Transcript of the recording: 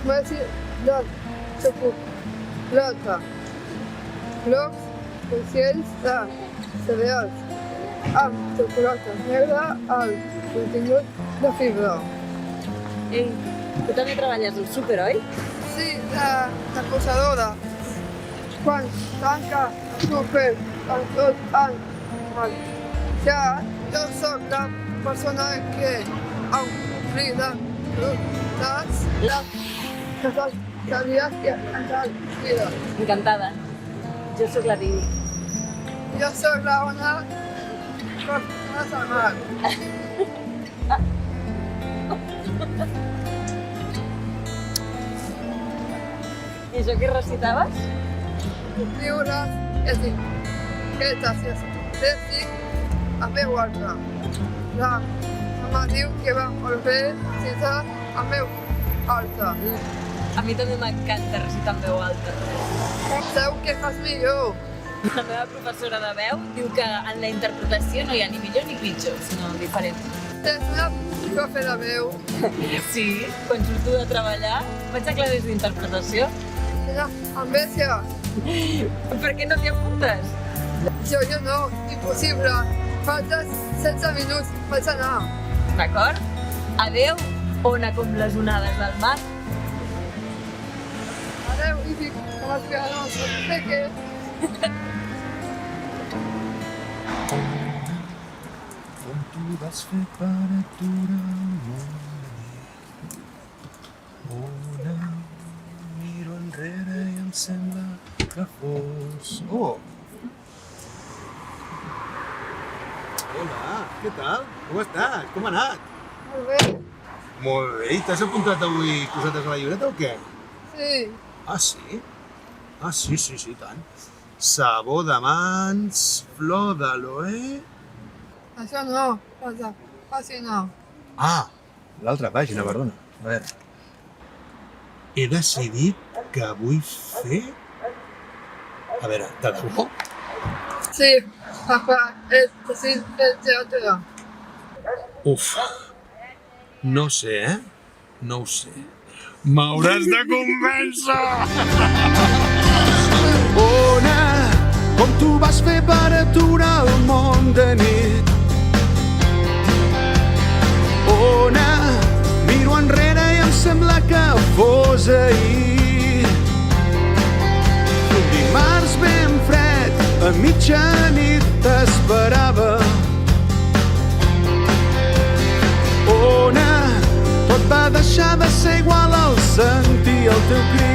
comerci de xocolata, blocs conscients de cereals, amb xocolata negra al contingut de fibra. Ei, tu també treballes al súper, oi? Sí, de posadora. Quan tanca el súper amb tot el menjar, jo soc la persona que ompli de productes de calories que ens han vida. Encantada. Jo sóc la Dini. Jo soc la Ona Persones al Mar. I això què recitaves? Lliures, és a dir, aquestes estic a veu alta. La mama diu que va molt bé sense a veu alta. A mi també m'encanta recitar en veu alta. Segur que fas millor. La meva professora de veu diu que en la interpretació no hi ha ni millor ni pitjor, sinó diferent. Tens una profe de veu. Sí, quan surto de treballar vaig a classes d'interpretació. Quina enveja. Per què no t'hi apuntes? Jo no, impossible. Faltes 16 minuts, vaig anar. D'acord? Adéu, ona com les onades del mar. Adéu, i dic, com els pianos, sé que... Com tu vas fer per aturar el món. Ona, miro enrere i em sembla que fos... Oh! Hola, què tal? Com estàs? Com ha anat? Molt bé. Molt bé. I t'has apuntat avui cosetes a la llibreta o què? Sí. Ah, sí? Ah, sí, tant. Sabó de mans, flor d'aloe... Això no, passa, passi no. Ah, l'altra pàgina, perdona. A veure. He decidit que vull fer... A veure, de debò? Sí, papà, és el teatre. Uf, no sé, No ho sé. M'hauràs de convèncer! Ona, com tu vas fer per aturar el món de nit. Ona, miro enrere i em sembla que fos ahir. Un dimarts ben fred, a mitjanit t'esperava. Ona, tot va deixar de ser igual al sentir el teu crit.